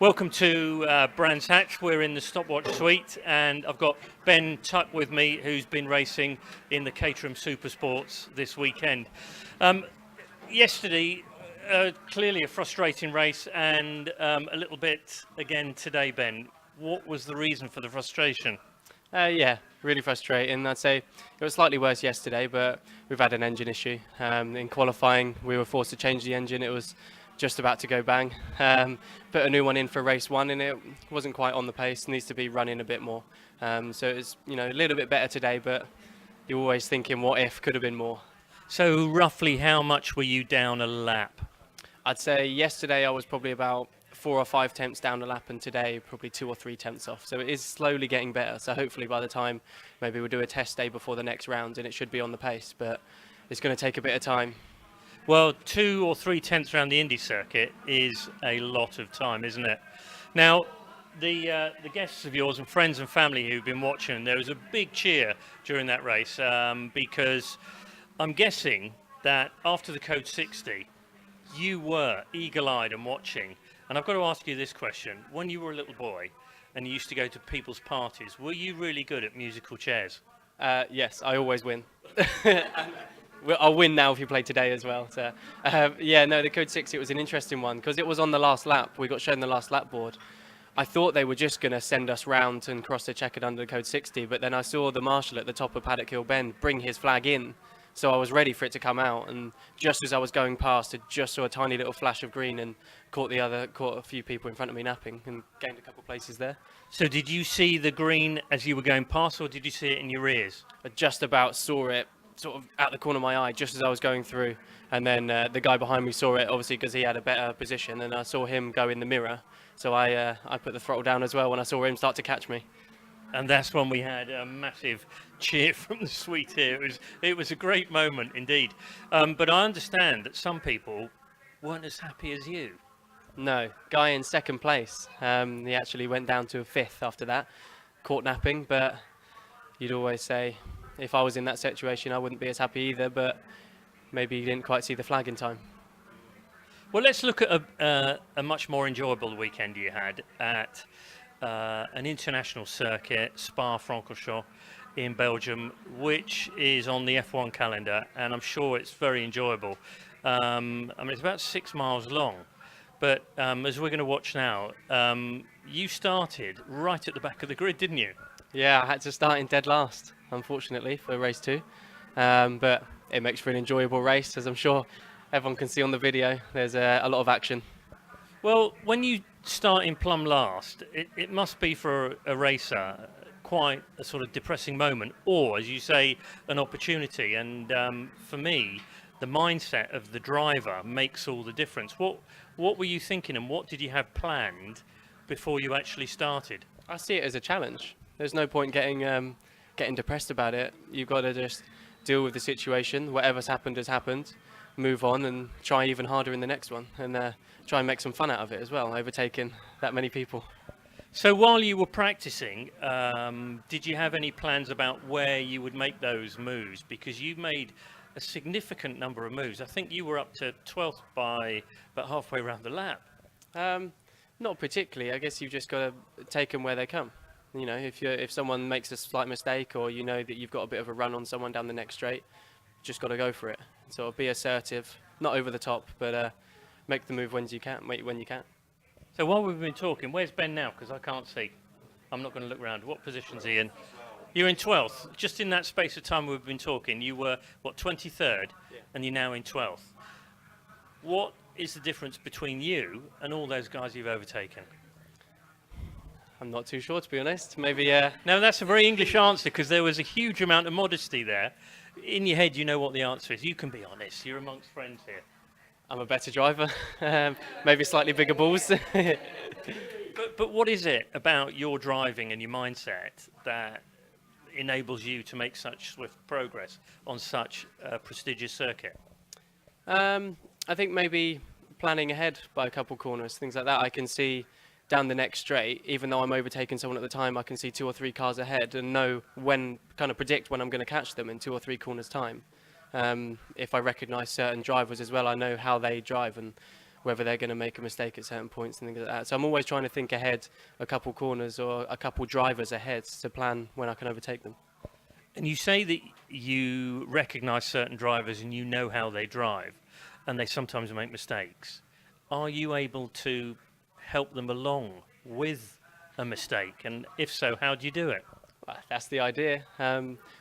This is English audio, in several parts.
Welcome to Brands Hatch. We're in the Stopwatch suite, and I've got Ben Tuck with me, who's been racing in the Caterham Supersports this weekend. Yesterday, clearly a frustrating race, and a little bit again today, Ben. What was the reason for the frustration? Yeah, really frustrating. I'd say it was slightly worse yesterday, but we've had an engine issue. In qualifying, we were forced to change the engine. It was just about to go bang. Put a new one in for race one, and it wasn't quite on the pace. Needs to be running a bit more. So it's a little bit better today, but you're always thinking, what if? Could have been more. So roughly how much were you down a lap? I'd say yesterday I was probably about 4 or 5 tenths down a lap, and today probably 2 or 3 tenths off. So it is slowly getting better. So hopefully by the time maybe we'll do a test day before the next round, and it should be on the pace. But it's going to take a bit of time. Well, 2 or 3 tenths around the Indy circuit is a lot of time, isn't it? Now, the guests of yours and friends and family who've been watching, there was a big cheer during that race because I'm guessing that after the Code 60, you were eagle-eyed and watching. And I've got to ask you this question. When you were a little boy and you used to go to people's parties, were you really good at musical chairs? Yes, I always win. I'll win now if you play today as well. So, the Code 60, it was an interesting one because it was on the last lap. We got shown the last lap board. I thought they were just going to send us round and cross the checkered under the Code 60, but then I saw the marshal at the top of Paddock Hill Bend bring his flag in. So I was ready for it to come out, and just as I was going past, I just saw a tiny little flash of green and caught a few people in front of me napping and gained a couple of places there. So did you see the green as you were going past, or did you see it in your ears? I just about saw it sort of out the corner of my eye just as I was going through, and then the guy behind me saw it, obviously because he had a better position, and I saw him go in the mirror. So I put the throttle down as well when I saw him start to catch me. And that's when we had a massive cheer from the suite here. It was a great moment indeed. But I understand that some people weren't as happy as you. No, guy in second place. He actually went down to a 5th after that, caught napping. But you'd always say, if I was in that situation, I wouldn't be as happy either. But maybe he didn't quite see the flag in time. Well, let's look at a much more enjoyable weekend you had at an international circuit, Spa-Francorchamps in Belgium, which is on the F1 calendar, and I'm sure it's very enjoyable. It's about 6 miles long, but as we're going to watch now, you started right at the back of the grid, didn't you? Yeah, I had to start in dead last, unfortunately, for race 2, but it makes for an enjoyable race, as I'm sure everyone can see on the video. There's a lot of action. Well, when you start in plumb last, it must be for a racer quite a sort of depressing moment, or as you say, an opportunity. And for me, the mindset of the driver makes all the difference. What were you thinking, and what did you have planned before you actually started? I see it as a challenge. There's no point getting depressed about it. You've got to just deal with the situation. Whatever's happened has happened. Move on and try even harder in the next one, and try and make some fun out of it as well, overtaking that many people. So while you were practicing, did you have any plans about where you would make those moves? Because you made a significant number of moves. I think you were up to 12th by about halfway around the lap. Not particularly. I guess you've just got to take them where they come. If someone makes a slight mistake, or you know that you've got a bit of a run on someone down the next straight, just got to go for it. So be assertive, not over the top, but make the move when you can. So while we've been talking, where's Ben now? Because I can't see. I'm not going to look around. What position's he in? You're in 12th. Just in that space of time we've been talking, you were, 23rd? Yeah. And you're now in 12th. What is the difference between you and all those guys you've overtaken? I'm not too sure, to be honest. Maybe. No, that's a very English answer, because there was a huge amount of modesty there. In your head, you know what the answer is. You can be honest. You're amongst friends here. I'm a better driver. Maybe slightly bigger balls. But what is it about your driving and your mindset that enables you to make such swift progress on such a prestigious circuit? I think maybe planning ahead by a couple corners, things like that. I can see down the next straight, even though I'm overtaking someone at the time, I can see 2 or 3 cars ahead and predict when I'm going to catch them in 2 or 3 corners time. If I recognise certain drivers as well, I know how they drive and whether they're going to make a mistake at certain points and things like that. So I'm always trying to think ahead a couple corners or a couple drivers ahead to plan when I can overtake them. And you say that you recognise certain drivers and you know how they drive, and they sometimes make mistakes. Are you able to help them along with a mistake? And if so, how do you do it? Well, that's the idea.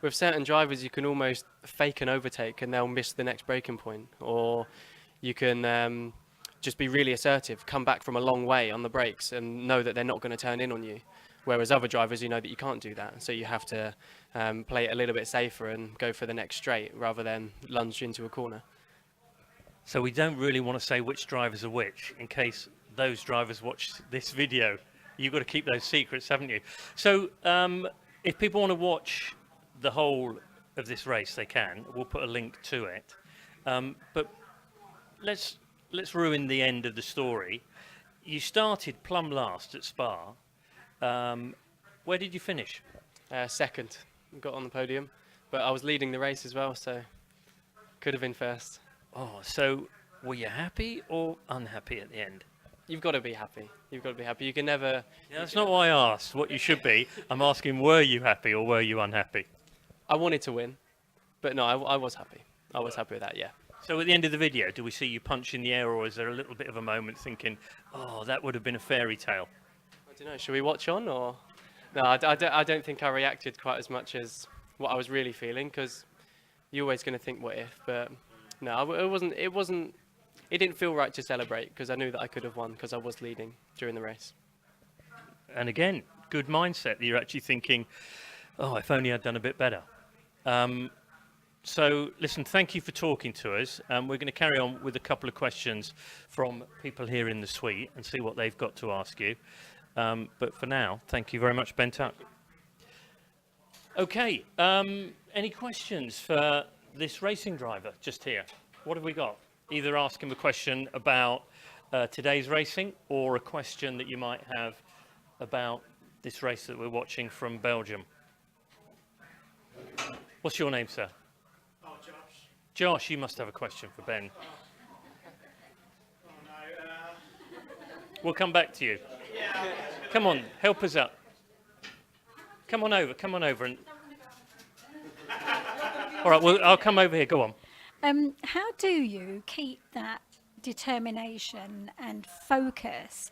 With certain drivers, you can almost fake an overtake and they'll miss the next braking point. Or you can just be really assertive, come back from a long way on the brakes and know that they're not going to turn in on you. Whereas other drivers, you know that you can't do that. So you have to play it a little bit safer and go for the next straight rather than lunge into a corner. So we don't really want to say which drivers are which in case those drivers watch this video. You've got to keep those secrets, haven't you? So if people want to watch the whole of this race, they can. We'll put a link to it. But let's ruin the end of the story. You started plumb last at Spa. Where did you finish? Second, got on the podium, but I was leading the race as well, so could have been first. Oh, so were you happy or unhappy at the end? You've got to be happy. You've got to be happy. You can never... Yeah, that's not why I asked what you should be. I'm asking, were you happy or were you unhappy? I wanted to win, but no, I was happy. I was happy with that, yeah. So at the end of the video, do we see you punch in the air, or is there a little bit of a moment thinking, oh, that would have been a fairy tale? I don't know, should we watch on or... No, I don't think I reacted quite as much as what I was really feeling, because you're always going to think what if, but no, it didn't feel right to celebrate, because I knew that I could have won, because I was leading during the race. And again, good mindset that you're actually thinking, oh, if only I'd done a bit better. So listen, thank you for talking to us. We're going to carry on with a couple of questions from people here in the suite and see what they've got to ask you. But for now, thank you very much, Ben Tuck. Okay, any questions for this racing driver just here? What have we got? Either ask him a question about today's racing, or a question that you might have about this race that we're watching from Belgium. What's your name, sir? Oh, Josh. Josh, you must have a question for Ben. Oh, no. We'll come back to you. Yeah. Come on, help us up. Come on over, and... All right, well, I'll come over here, go on. How do you keep that determination and focus?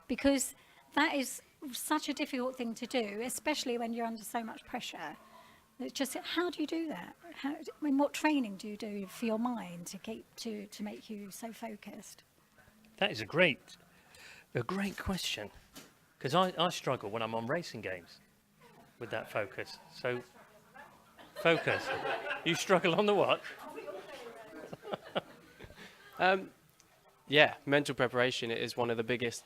Because that is such a difficult thing to do, especially when you're under so much pressure. It's just, how do you do that? What training do you do for your mind to keep to make you so focused? That is a great question, because I struggle when I'm on racing games with that focus. So, focus. You struggle on the what? Yeah, mental preparation is one of the biggest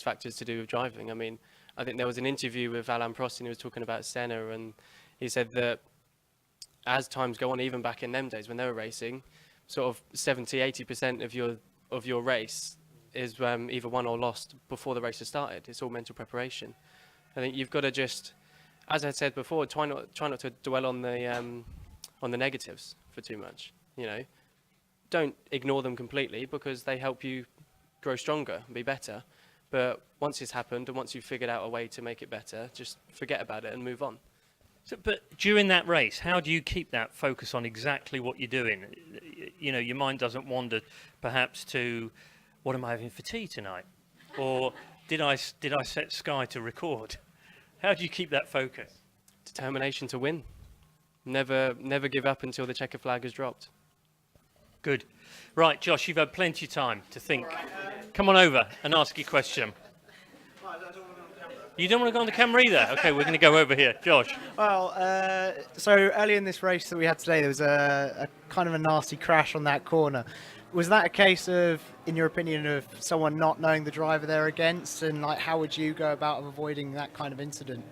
factors to do with driving. I mean, I think there was an interview with Alain Prost and he was talking about Senna, and he said that as times go on, even back in them days when they were racing, sort of 70-80% of your race is either won or lost before the race has started. It's all mental preparation. I think you've got to just, as I said before, try not to dwell on the negatives for too much. You know, don't ignore them completely, because they help you grow stronger and be better. But once it's happened and once you've figured out a way to make it better, just forget about it and move on. So, but during that race, how do you keep that focus on exactly what you're doing? You know, your mind doesn't wander perhaps to, what am I having for tea tonight? Or did I set Sky to record? How do you keep that focus? Determination to win. Never give up until the checker flag is dropped. Good. Right, Josh, you've had plenty of time to think. Come on over and ask your question. You don't want to go on the camera either? Okay, we're going to go over here. Josh. Well, so early in this race that we had today, there was a kind of a nasty crash on that corner. Was that a case of, in your opinion, of someone not knowing the driver they're against, and like how would you go about avoiding that kind of incident?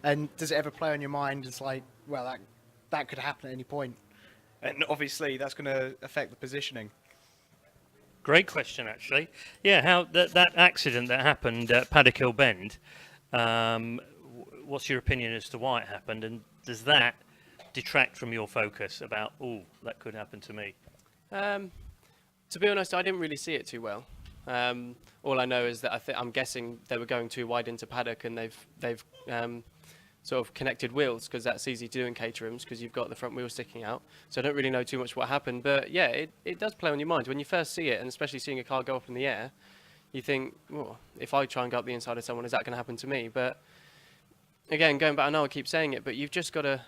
And does it ever play on your mind as like, well, that could happen at any point, and obviously that's going to affect the positioning? Great question, actually. Yeah, how that accident that happened at Paddock Hill Bend. What's your opinion as to why it happened, and does that detract from your focus about, oh, that could happen to me? To be honest, I didn't really see it too well. All I know is that I'm guessing they were going too wide into paddock, and they've sort of connected wheels, because that's easy to do in Caterhams because you've got the front wheel sticking out. So I don't really know too much what happened, but yeah, it does play on your mind when you first see it, and especially seeing a car go up in the air. You think, well, if I try and go up the inside of someone, is that going to happen to me? But again, going back, I know I keep saying it, but you've just got to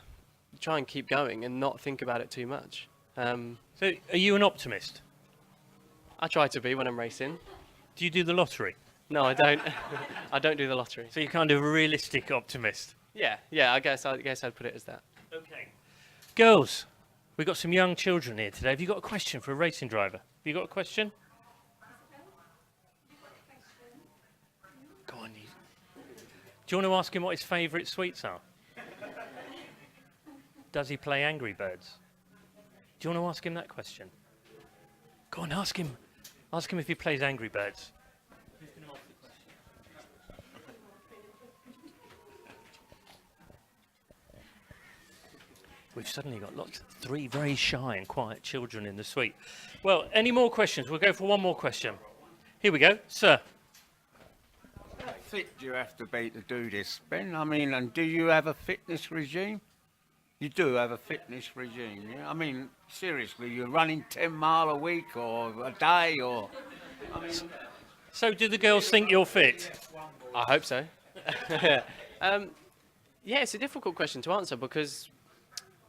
try and keep going and not think about it too much. So, are you an optimist? I try to be when I'm racing. Do you do the lottery? No, I don't. I don't do the lottery. So you're kind of a realistic optimist. Yeah. I guess I'd put it as that. Okay. Girls, we've got some young children here today. Have you got a question for a racing driver? Have you got a question? Go on. Do you want to ask him what his favourite sweets are? Does he play Angry Birds? Do you want to ask him that question? Go on, ask him. Ask him if he plays Angry Birds. Who's going to ask the question? We've suddenly got three very shy and quiet children in the suite. Well, any more questions? We'll go for one more question. Here we go, sir. How fit do you have to be to do this, Ben? I mean, and do you have a fitness regime? You do have a fitness regime, yeah? I mean, seriously, you're running 10 mile a week or a day, or... I mean, So do the girls think you're fit? I hope so. Yeah, it's a difficult question to answer because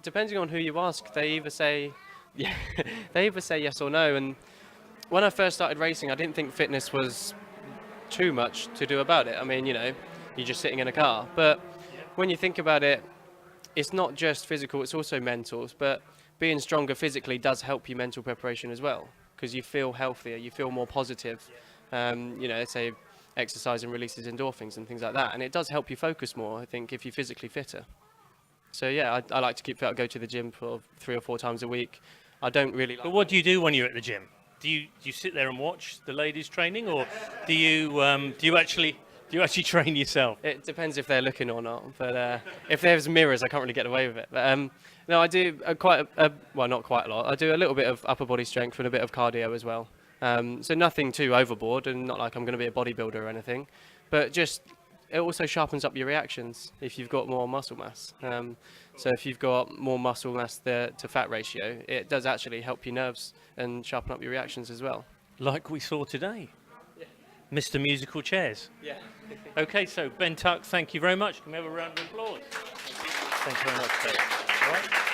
depending on who you ask, they either say yes or no. And when I first started racing, I didn't think fitness was too much to do about it. I mean, you're just sitting in a car. But when you think about it, it's not just physical, it's also mental. But being stronger physically does help your mental preparation as well, because you feel healthier, you feel more positive. Say exercise and releases endorphins and things like that. And it does help you focus more, I think, if you're physically fitter. So yeah, I like to keep fit. I go to the gym for 3 or 4 times a week. I don't really like... But what do you do when you're at the gym? Do you sit there and watch the ladies training, or do you actually train yourself? It depends if they're looking or not. But if there's mirrors, I can't really get away with it. But no, I do not quite a lot. I do a little bit of upper body strength and a bit of cardio as well. So nothing too overboard, and not like I'm going to be a bodybuilder or anything. But just it also sharpens up your reactions if you've got more muscle mass. So if you've got more muscle mass to fat ratio, it does actually help your nerves and sharpen up your reactions as well. Like we saw today. Yeah. Mr. Musical Chairs. Yeah. Okay, so Ben Tuck, thank you very much. Can we have a round of applause? Thank you very much, Ben. All right.